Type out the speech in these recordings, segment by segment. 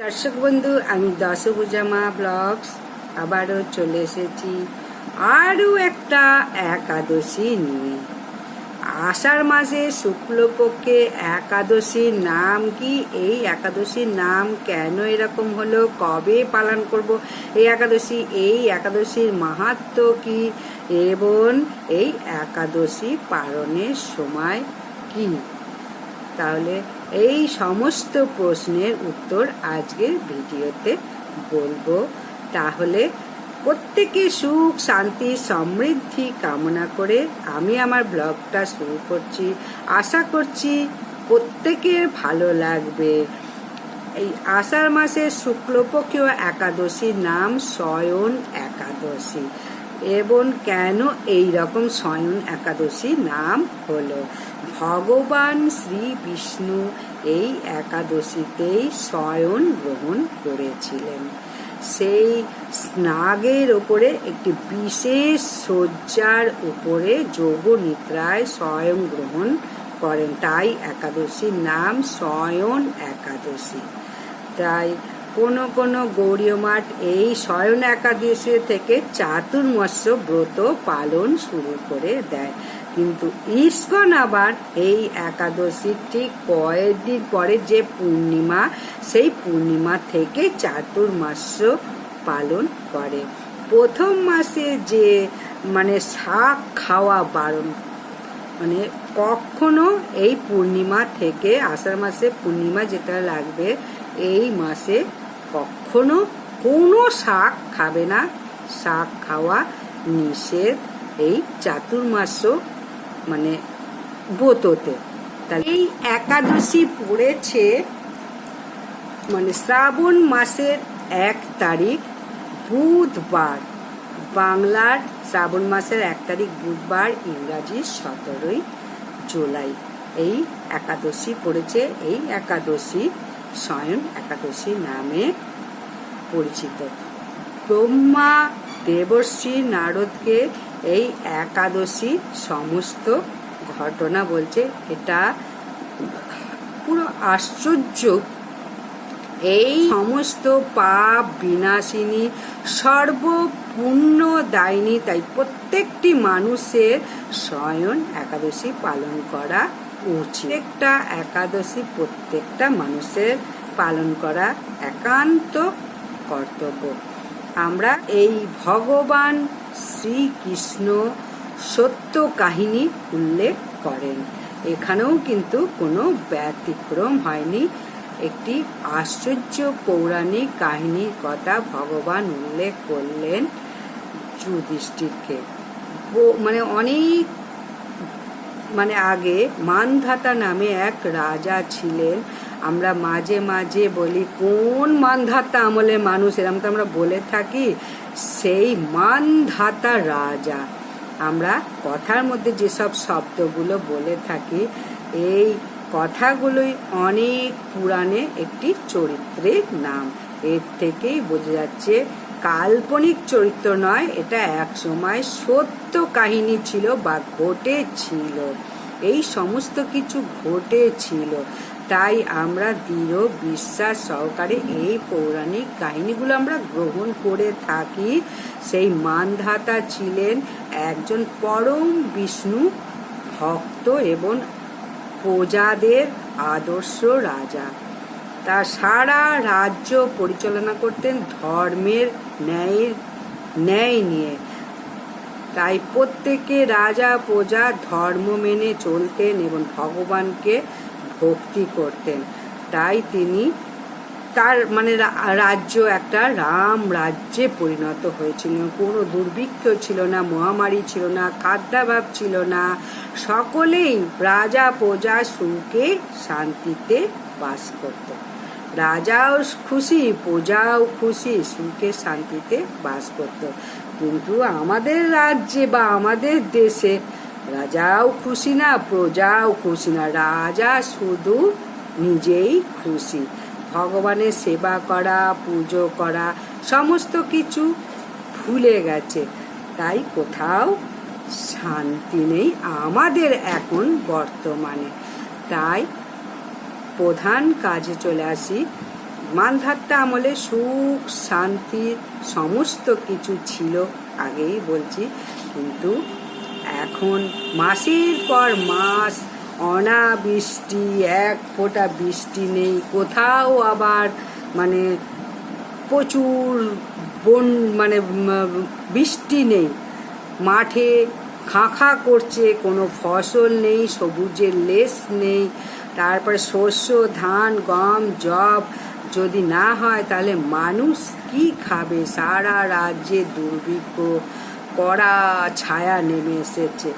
দর্শক বন্ধু, আমি দশভুজামা ব্লগস আবারও চলে এসেছি আরও একটা একাদশী নিয়ে। আষাঢ় মাসে শুক্লপক্ষে একাদশীর নাম কি? এই একাদশীর নাম কেন এরকম হলো? কবে পালন করব এই একাদশী? এই একাদশীর মাহাত্ম্য কি এবং এই একাদশী পালনের সময় কি? তাহলে এই সমস্ত প্রশ্নের উত্তর আজকের ভিডিওতে বলবো। তাহলে প্রত্যেকে সুখ শান্তি সমৃদ্ধি কামনা করে আমি আমার ব্লগটা শুরু করছি। আশা করছি প্রত্যেকের ভালো লাগবে। এই আষাঢ় মাসের শুক্লপক্ষীয় একাদশীর নাম শয়ন একাদশী। এবং কেন এই রকম শয়ন একাদশী নাম হলো? ভগবান শ্রী বিষ্ণু এই একাদশীতেই শয়ন গ্রহণ করেছিলেন। সেই স্নাগের ওপরে একটি বিশেষ শয্যার উপরে যোগ নিদ্রায় শয়ন গ্রহণ করেন, তাই একাদশীর নাম শয়ন একাদশী। তাই কোনো গৌড়ীয় মঠ এই শয়ন একাদশী থেকে চাতুর্মাস্য ব্রত পালন শুরু করে দেয়, কিন্তু ইস্কন আবার এই একাদশীর ঠিক কয়েকদিন পরে যে পূর্ণিমা, সেই পূর্ণিমা থেকে চাতুর্মাস্য পালন করে। প্রথম মাসে যে শাক খাওয়া বারণ, কখনো এই পূর্ণিমা থেকে, আষাঢ় মাসে পূর্ণিমা যেটা লাগবে এই মাসে কখনো কোনো শাক খাবে না। শাক খাওয়া নিষেধ এই চাতুর্মাস্য ব্রততে। তাহলে এই একাদশী পড়েছে শ্রাবণ মাসের 1 তারিখ বুধবার। বাংলার শ্রাবণ মাসের 1 তারিখ বুধবার, ইংরাজি 17 জুলাই এই একাদশী পড়েছে। এই একাদশী শয়ন একাদশী নামে পরিচিত। ব্রহ্মা দেবর্ষি নারদকে এই একাদশী সমস্ত ঘটনা বলছে। এটা পুরো আশ্চর্য। এই সমস্ত পাপ বিনাশিনী, সর্বপুণ্যদায়িনী, তাই প্রত্যেকটি মানুষের শয়ন একাদশী পালন করা উচিত। একটা একাদশী প্রত্যেকটা মানুষের পালন করা একান্ত কর্তব্য। আমরা এই ভগবান শ্রীকৃষ্ণ সত্য কাহিনী উল্লেখ করেন, এখানেও কিন্তু কোনো ব্যতিক্রম হয়নি। একটি আশ্চর্য পৌরাণিক কাহিনীর কথা ভগবান উল্লেখ করলেন যুধিষ্ঠিরকে। অনেক আগে মানধাতা নামে এক রাজা ছিলেন। আমরা মাঝে মাঝে বলি কোন মানধাতা আমলে মানুষ, এরকম তো আমরা বলে থাকি। সেই মানধাতা রাজা, আমরা কথার মধ্যে যেসব শব্দগুলো বলে থাকি, এই কথাগুলোই অনেক পুরাণে একটি চরিত্রের নাম। এর থেকেই বোঝা যাচ্ছে কাল্পনিক চরিত্র নয়, এটা এক সময় সত্য কাহিনী ছিল বা ঘটেছিল। এই সমস্ত কিছু ঘটেছিল, তাই আমরা দৃঢ় বিশ্বাস সহকারে এই পৌরাণিক কাহিনীগুলো আমরা গ্রহণ করে থাকি। সেই মানধাতা ছিলেন একজন পরম বিষ্ণু ভক্ত এবং প্রজাদের আদর্শ রাজা। তা সারা রাজ্য পরিচালনা করতেন ধর্মের ন্যায় নিয়ে। তাই প্রত্যেকে রাজা প্রজা ধর্ম মেনে চলতেন এবং ভগবানকে ভক্তি করতেন। তাই তিনি তার রাজ্য একটা রাম রাজ্যে পরিণত হয়েছিল। কোনো দুর্ভিক্ষ ছিল না, মহামারী ছিল না, খাদ্যাভাব ছিল না। সকলেই রাজা প্রজা সুখে শান্তিতে বাস করত। রাজাও খুশি, প্রজাও খুশি, সুখে শান্তিতে বাস করত। কিন্তু আমাদের রাজ্যে বা আমাদের দেশে রাজাও খুশি না, প্রজাও খুশি না। রাজা শুধু নিজেই খুশি। ভগবানের সেবা করা, পুজো করা, সমস্ত কিছু ভুলে গেছে। তাই কোথাও শান্তি নেই আমাদের এখন বর্তমানে। তাই প্রধান কাজে চলে আসি। মানধাত্তা আমলে সুখ শান্তি সমস্ত কিছু ছিল, আগেই বলছি, কিন্তু এখন মাসের পর মাস অনাবৃষ্টি, এক ফোঁটা বৃষ্টি নেই, কোথাও আবার মানে প্রচুর বৃষ্টি নেই, মাঠে খাঁ করছে, কোনো ফসল নেই, সবুজের লেশ নেই। তারপরে শস্য, ধান, গম, যব যদি না হয় তাহলে মানুষ কি খাবে? সারা রাজ্যে দুর্ভিক্ষ, কড়া ছায়া নেমে এসেছে।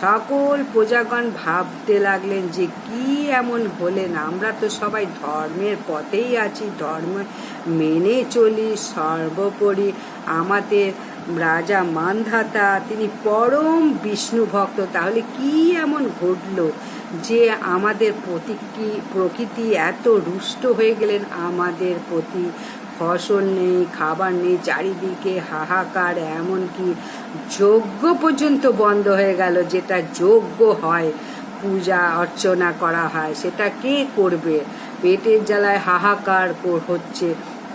সকল প্রজাগণ ভাবতে লাগলেন যে কি এমন হলেন, আমরা তো সবাই ধর্মের পথেই আছি, ধর্ম মেনে চলি, সর্বোপরি আমাদের রাজা মানধাতা তিনি পরম বিষ্ণু ভক্ত, তাহলে কি এমন ঘটলো যে আমাদের প্রকৃতি এত রুষ্ট হয়ে গেলেন আমাদের প্রতি? ফসল নেই, খাবার নেই, চারিদিকে হাহাকার, এমনকি যজ্ঞ পর্যন্ত বন্ধ হয়ে গেল। যেটা যজ্ঞ হয়, পূজা অর্চনা করা হয়, সেটা কে করবে? পেটের জ্বালায় হাহাকার হচ্ছে।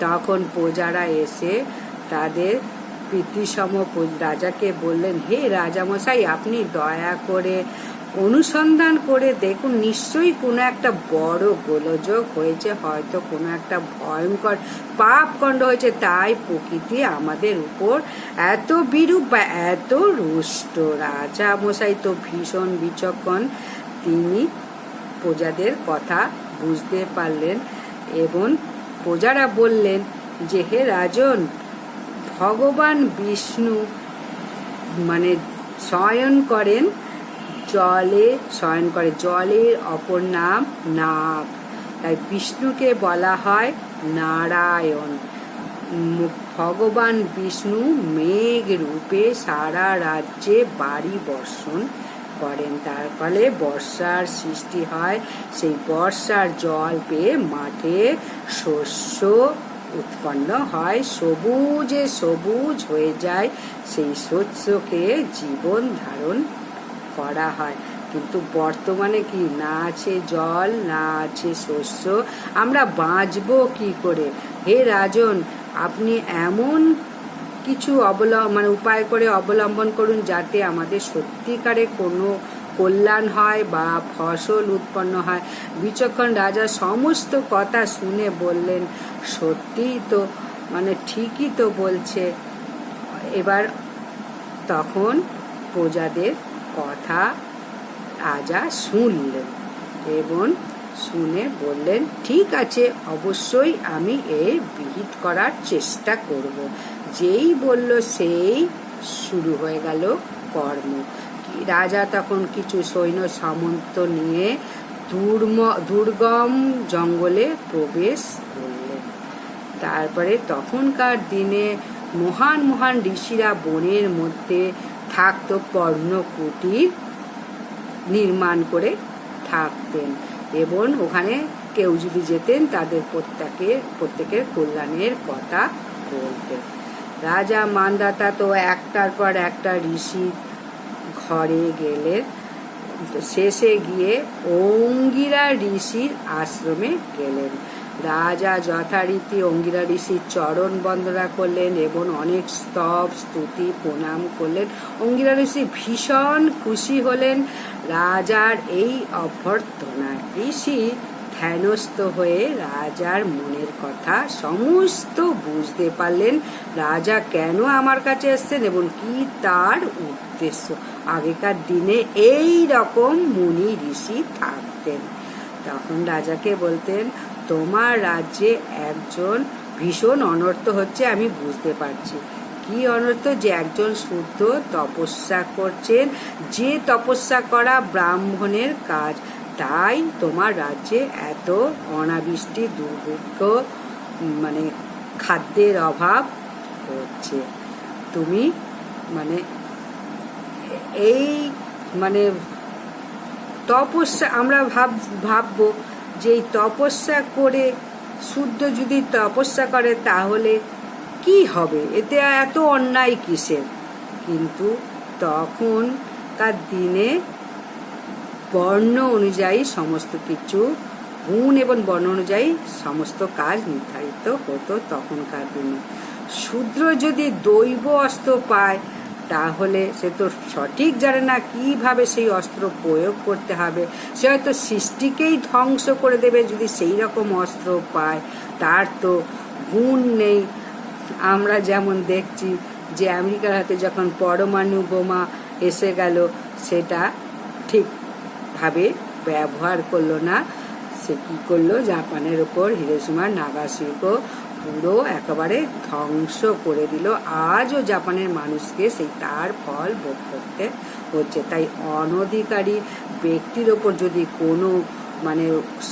তখন প্রজারা এসে তাদের প্রীতিসম রাজাকে বললেন, হে রাজামশাই, আপনি দয়া করে অনুসন্ধান করে দেখুন, নিশ্চয়ই কোনো একটা বড় গোলযোগ হয়েছে, হয়তো কোনো একটা ভয়ঙ্কর পাপকাণ্ড হয়েছে, তাই প্রকৃতি আমাদের উপর এত বিরূপ বা এত রুষ্ট। রাজামশাই তো ভীষণ বিচক্ষণ, তিনি প্রজাদের কথা বুঝতে পারলেন এবং প্রজারা বললেন যে, হে রাজন, ভগবান বিষ্ণু শয়ন করেন, জলে শয়ন করে, জলের অপর নাম নাগ, তাই বিষ্ণুকে বলা হয় নারায়ণ। ভগবান বিষ্ণু মেঘ রূপে সারা রাজ্যে বাড়ি বর্ষণ করেন, তার ফলে বর্ষার সৃষ্টি হয়। সেই বর্ষার জল পেয়ে মাঠে শস্য উৎপন্ন হয়, সবুজে সবুজ হয়ে যায়, সেই শস্যকে জীবন ধারণ করা হয়। কিন্তু বর্তমানে কি, না আছে জল, না আছে শস্য, আমরা বাঁচবো কি করে? হে রাজন, আপনি এমন কিছু উপায় করে অবলম্বন করুন যাতে আমাদের সত্যিকারে কোনো কল্যাণ হয় বা ফসল উৎপন্ন হয়। বিচক্ষণ রাজা সমস্ত কথা শুনে বললেন, সত্যিই তো ঠিকই তো বলছে। এবার তখন প্রজাদের কথা রাজা শুনলেন এবং শুনে বললেন, ঠিক আছে, অবশ্যই আমি এর বিহিত করার চেষ্টা করব। যেই বলল সেই শুরু হয়ে গেল কর্ম। রাজা তখন কিছু সৈন্য সামন্ত নিয়ে দুর্গম জঙ্গলে প্রবেশ করলেন। তারপরে তখনকার দিনে মহান মহান ঋষিরা বনের মধ্যে থাকতো, পর্ণকুটির নির্মাণ করে থাকতেন এবং ওখানে কেউ যদি যেতেন তাদের প্রত্যেকের কল্যাণের কথা বলতেন। রাজা মানধাতা তো একটার পর একটা ঋষি ঘরে গেলেন, শেষে গিয়ে অঙ্গিরা ঋষির আশ্রমে গেলেন। রাজা যথারীতি অঙ্গিরা ঋষির চরণ বন্দনা করলেন এবং অনেক স্তব স্তুতি প্রণাম করলেন। অঙ্গিরা ঋষি ভীষণ খুশি হলেন রাজার এই অভ্যর্থনায়। ঋষি ধ্যানস্থ হয়ে রাজার মনের কথা সমস্ত বুঝতে পারলেন, রাজা কেন আমার কাছে এসছেন এবং কি তার উদ্দেশ্য। আগেকার দিনে এই রকম মুনি ঋষি থাকতেন। তখন রাজাকে বলতেন, তোমার রাজ্যে একজন ভীষণ অনর্থ হচ্ছে, আমি বুঝতে পারছি। কি অনর্থ? যে একজন শুদ্ধ তপস্যা করছেন, যে তপস্যা করা ব্রাহ্মণের কাজ, তাই তোমার রাজ্যে এত অনাবৃষ্টি, দুর্ভিক্ষ, খাদ্যের অভাব হচ্ছে। তুমি এই তপস্যা, আমরা ভাববো যে এই তপস্যা করে, শুদ্ধ যদি তপস্যা করে তাহলে কি হবে, এতে এত অন্যায় কিসের? কিন্তু তখনকার দিনে বর্ণ অনুযায়ী সমস্ত কিছু গুণ এবং বর্ণ অনুযায়ী সমস্ত কাজ নির্ধারিত হতো তখনকার দিনে। শূদ্র যদি দৈব অস্ত্র পায় তাহলে সে তো সঠিক জানে না কিভাবে সেই অস্ত্র প্রয়োগ করতে হবে, সে হয়তো সৃষ্টিকেই ধ্বংস করে দেবে যদি সেই রকম অস্ত্র পায়, তার তো গুণ নেই। আমরা যেমন দেখছি যে আমেরিকার হাতে যখন পরমাণু বোমা এসে গেল, সেটা ঠিকভাবে ব্যবহার করলো না, সে কী করলো, জাপানের ওপর হিরোশিমা নাগাসাকি পুরো একেবারে ধ্বংস করে দিল। আজও জাপানের মানুষকে সেই তার ফল ভোগ করতে হচ্ছে। তাই অনধিকারী ব্যক্তির ওপর যদি কোনো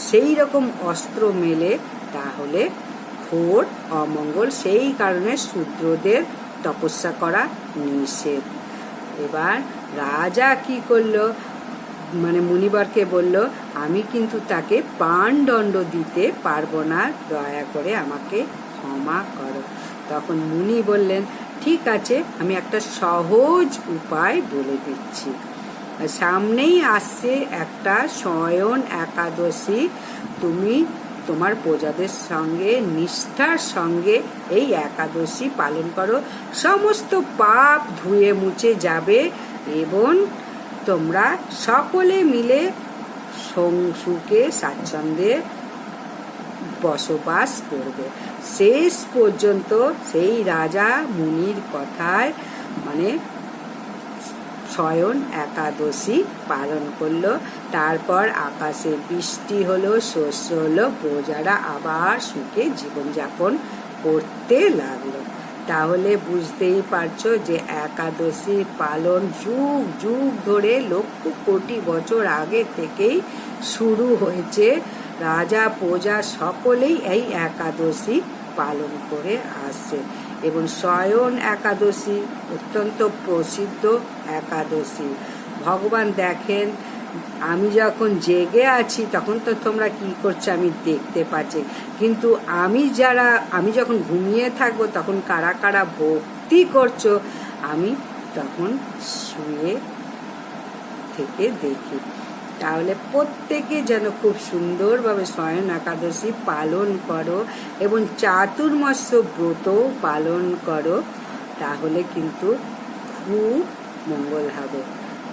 সেই রকম অস্ত্র মেলে তাহলে ঘোর অমঙ্গল। সেই কারণে শূদ্রদের তপস্যা করা নিষেধ। এবার রাজা কি করলো, মুনিবরকে বলল, আমি কিন্তু তাকে প্রাণদণ্ড দিতে পারবো না, দয়া করে আমাকে ক্ষমা করো। তখন মুনি বললেন, ঠিক আছে, আমি একটা সহজ উপায় বলে দিচ্ছি। সামনেই আসছে একটা শয়ন একাদশী, তুমি তোমার প্রজাদের সঙ্গে নিষ্ঠার সঙ্গে এই একাদশী পালন করো, সমস্ত পাপ ধুয়ে মুছে যাবে এবং তোমরা সকলে মিলে সুখে স্বাচ্ছন্দ্যে বসবাস করবে। শেষ পর্যন্ত সেই রাজা মুনির কথায় শয়ন একাদশী পালন করলো। তারপর আকাশে বৃষ্টি হলো, শস্য হলো, প্রজারা আবার সুখে জীবনযাপন করতে লাগলো। তাহলে বুঝতেই পারছো যে একাদশী পালন যুগ যুগ ধরে লক্ষ কোটি বছর আগে থেকেই শুরু হয়েছে। রাজা প্রজা সকলেই এই একাদশী পালন করে আসছে এবং শয়ন একাদশী অত্যন্ত প্রসিদ্ধ একাদশী। ভগবান দেখেন, আমি যখন জেগে আছি তখন তো তোমরা কি করছো আমি দেখতে পাচ্ছি, কিন্তু আমি যখন ঘুমিয়ে থাকবো তখন কারা কারা ভক্তি করছো আমি তখন শুয়ে থেকে দেখি। তাহলে প্রত্যেকে যেন খুব সুন্দরভাবে শয়ন একাদশী পালন করো এবং চাতুর্মাস্য ব্রত পালন করো, তাহলে কিন্তু খুব মঙ্গল হবে।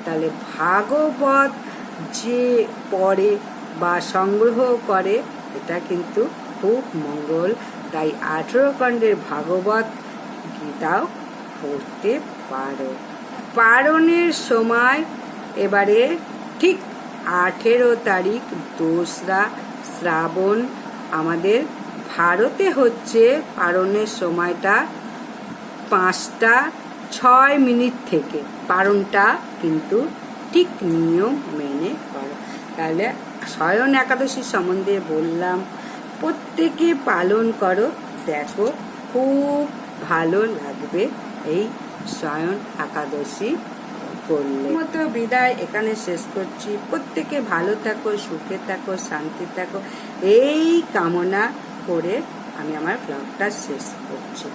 তাহলে ভাগবত যে পড়ে বা সংগ্রহ করে এটা কিন্তু খুব মঙ্গল। তাই 18 খণ্ডের ভাগবত গীতাও পড়তে পারো। পারণের সময় এবারে ঠিক 18 তারিখ 2রা শ্রাবণ, আমাদের ভারতে হচ্ছে পারণের সময়টা 5টা 6 থেকে। পারণটা কিন্তু ঠিক নিয়ম মেনে করো। তাহলে শয়ন একাদশী সম্বন্ধে বললাম, প্রত্যেকে পালন করো, দেখো খুব ভালো লাগবে এই শয়ন একাদশী করলে। মতো বিদায় এখানে শেষ করছি। প্রত্যেকে ভালো থাকো, সুখে থাকো, শান্তি থাকো, এই কামনা করে আমি আমার ব্লগটা শেষ করছি।